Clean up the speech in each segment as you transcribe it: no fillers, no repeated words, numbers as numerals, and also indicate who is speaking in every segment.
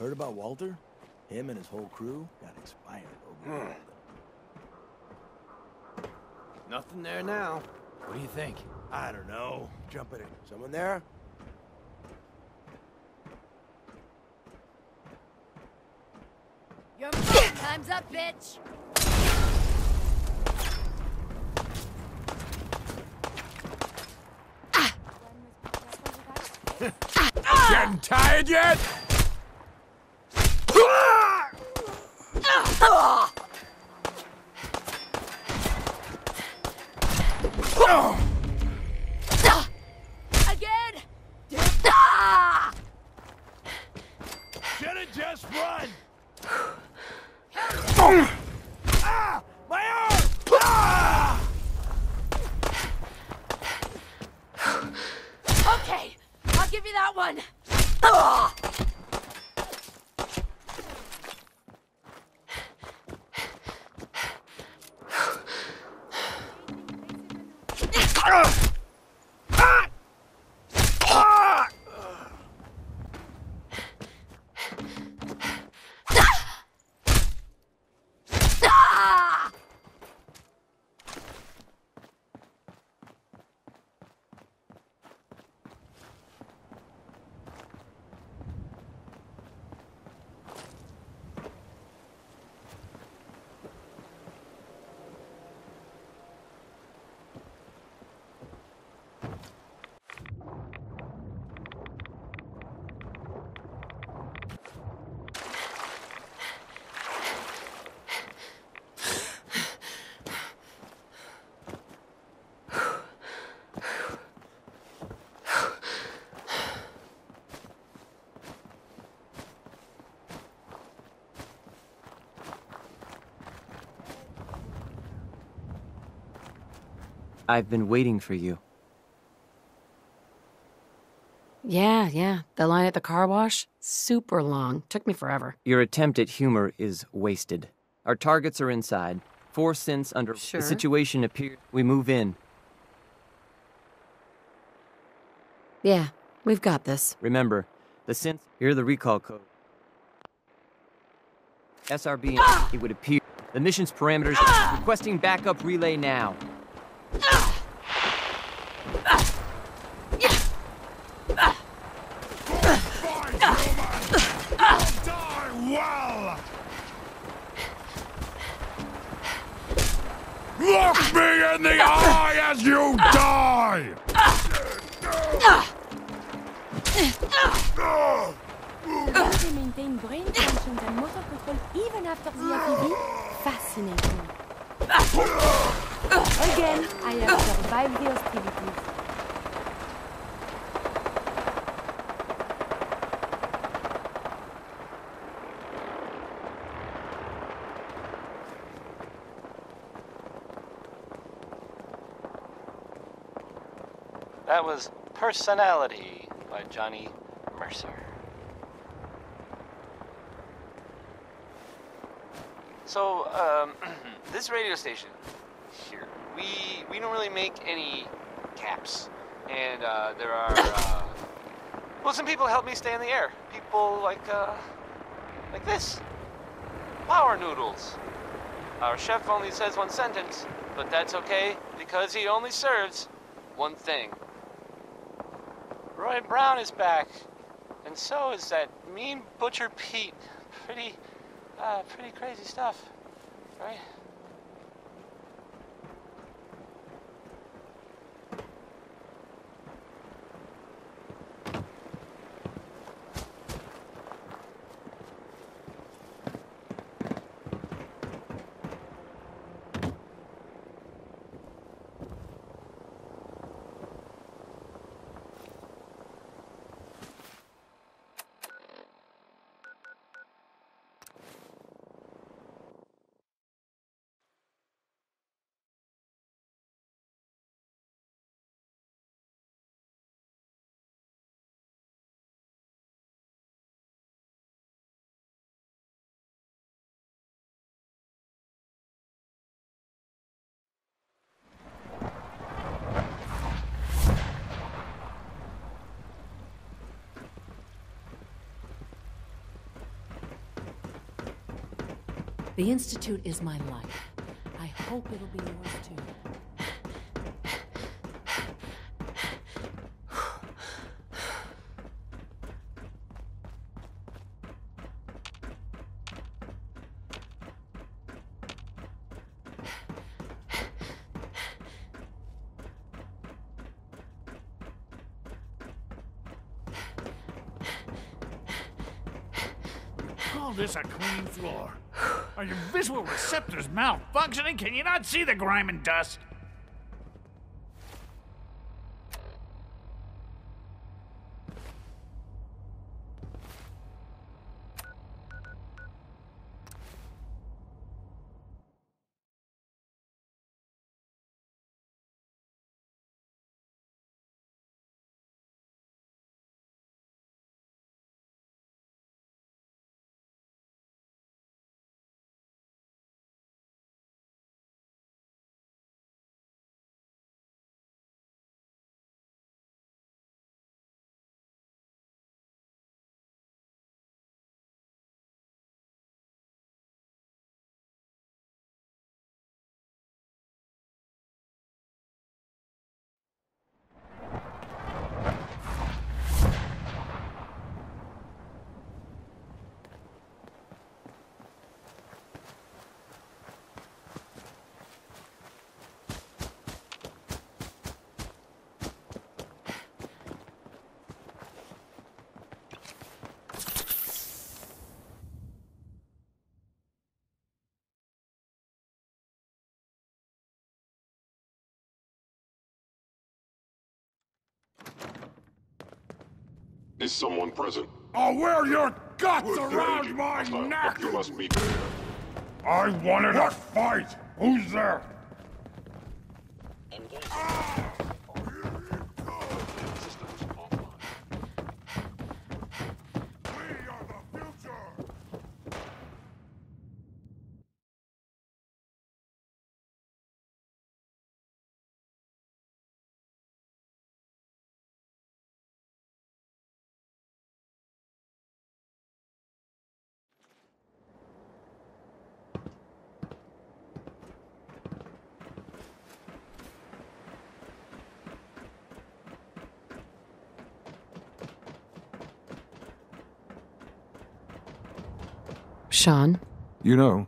Speaker 1: Heard about Walter? Him and his whole crew got expired over.
Speaker 2: Nothing there now. What do you think?
Speaker 1: I don't know. Jump in it. Someone there?
Speaker 3: Your time's up, bitch!
Speaker 2: Getting tired yet?
Speaker 3: Again!
Speaker 1: Should've just run!
Speaker 2: My arm! Ah!
Speaker 3: Okay, I'll give you that one.
Speaker 4: I've been waiting for you.
Speaker 5: Yeah. The line at the car wash? Super long. Took me forever.
Speaker 4: Your attempt at humor is wasted. Our targets are inside. 4 cents under.
Speaker 5: Sure.
Speaker 4: The situation appears. We move in.
Speaker 5: Yeah, we've got this.
Speaker 4: Remember, the synths. Here are the recall code. SRB. It would appear. The mission's parameters. Requesting backup relay now.
Speaker 2: Well! Look me in the eye as you die!
Speaker 6: They maintain brain functions and motor control even after the FEV? Fascinating. Again, I have survived the hostilities.
Speaker 7: That was Personality by Johnny Mercer. So, this radio station here, we don't really make any caps. And there are, well, some people help me stay in the air. People like this. Power noodles. Our chef only says one sentence, but that's okay because he only serves one thing. Roy Brown is back, and so is that mean Butcher Pete. Pretty crazy stuff, right?
Speaker 8: The Institute is my life. I hope it'll be yours too.
Speaker 2: Call this a clean floor? Are your visual receptors malfunctioning? Can you not see the grime and dust?
Speaker 9: Is someone present?
Speaker 2: I'll wear your guts around my neck!
Speaker 9: You must be...
Speaker 2: I wanted a fight! Who's there?
Speaker 9: Systems offline.
Speaker 2: We are the future!
Speaker 5: Sean?
Speaker 10: You know,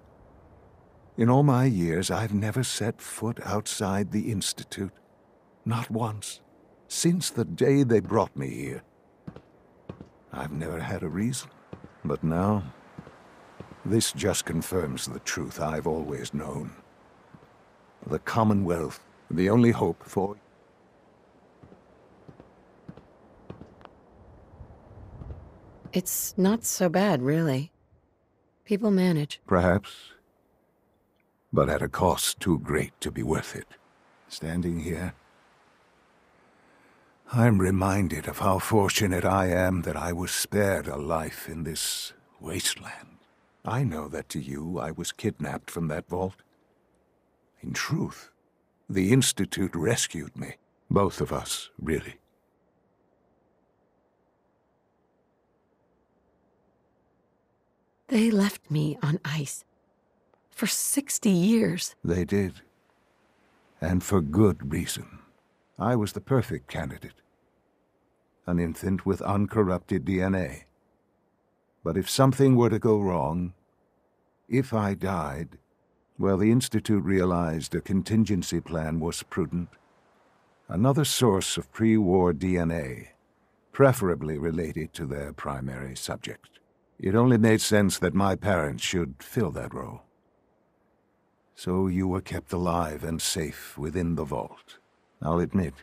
Speaker 10: in all my years, I've never set foot outside the Institute. Not once. Since the day they brought me here. I've never had a reason. But now, this just confirms the truth I've always known. The Commonwealth, the only hope for...
Speaker 5: It's not so bad, really. People manage.
Speaker 10: Perhaps. But at a cost too great to be worth it. Standing here, I'm reminded of how fortunate I am that I was spared a life in this wasteland. I know that to you, I was kidnapped from that vault. In truth, the Institute rescued me. Both of us, really.
Speaker 5: They left me on ice. For 60 years.
Speaker 10: They did. And for good reason. I was the perfect candidate. An infant with uncorrupted DNA. But if something were to go wrong, if I died, well, the Institute realized a contingency plan was prudent. Another source of pre-war DNA, preferably related to their primary subject. It only made sense that my parents should fill that role. So you were kept alive and safe within the vault. I'll admit,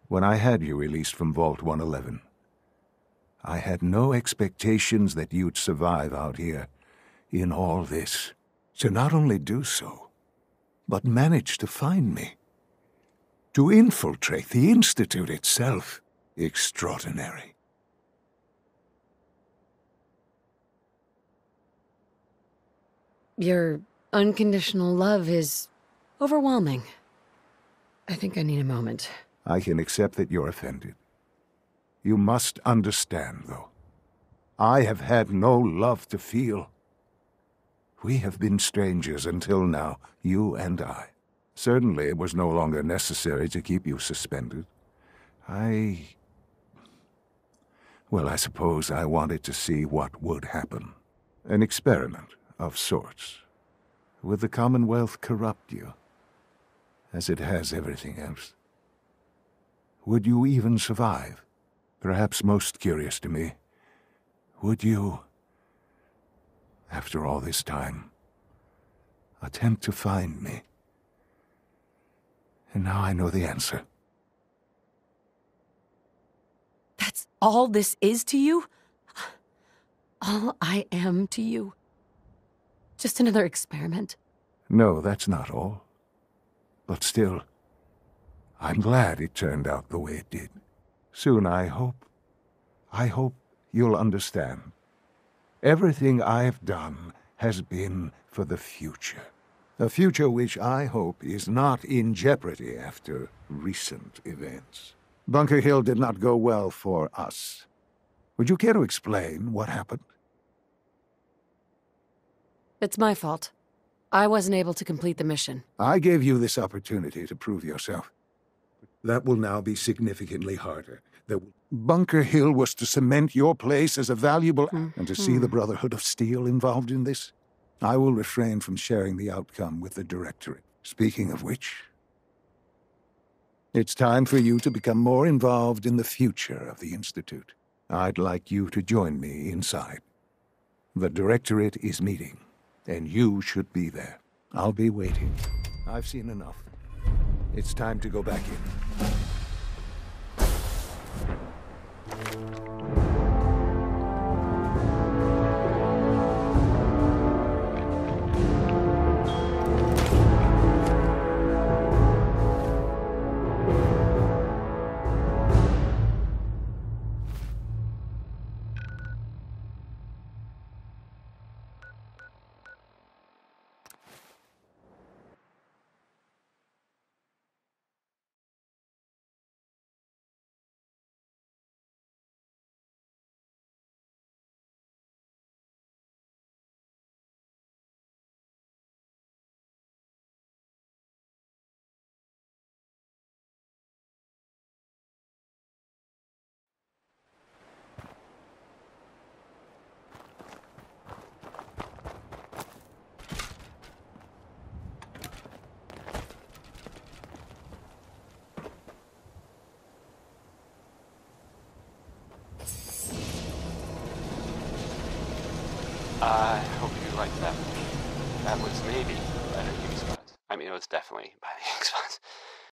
Speaker 10: when I had you released from Vault 111, I had no expectations that you'd survive out here in all this. To not only do so, but manage to find me. To infiltrate the Institute itself. Extraordinary.
Speaker 5: Your unconditional love is overwhelming. I think I need a moment.
Speaker 10: I can accept that you're offended. You must understand, though. I have had no love to feel. We have been strangers until now, you and I. Certainly it was no longer necessary to keep you suspended. Well, I suppose I wanted to see what would happen. An experiment of sorts. Would the Commonwealth corrupt you, as it has everything else? Would you even survive? Perhaps most curious to me, would you, after all this time, attempt to find me? And now I know the answer.
Speaker 5: That's all this is to you? All I am to you? Just another experiment?
Speaker 10: No, that's not all. But still, I'm glad it turned out the way it did. Soon, I hope you'll understand. Everything I've done has been for the future. A future which I hope is not in jeopardy after recent events. Bunker Hill did not go well for us. Would you care to explain what happened?
Speaker 5: It's my fault. I wasn't able to complete the mission.
Speaker 10: I gave you this opportunity to prove yourself. That will now be significantly harder. Bunker Hill was to cement your place as a valuable... And to see the Brotherhood of Steel involved in this? I will refrain from sharing the outcome with the Directorate. Speaking of which... it's time for you to become more involved in the future of the Institute. I'd like you to join me inside. The Directorate is meeting, and you should be there. I'll be waiting. I've seen enough. It's time to go back in.
Speaker 7: I hope you liked that. That was maybe better than X-Files. I mean, it was definitely better than X-Files.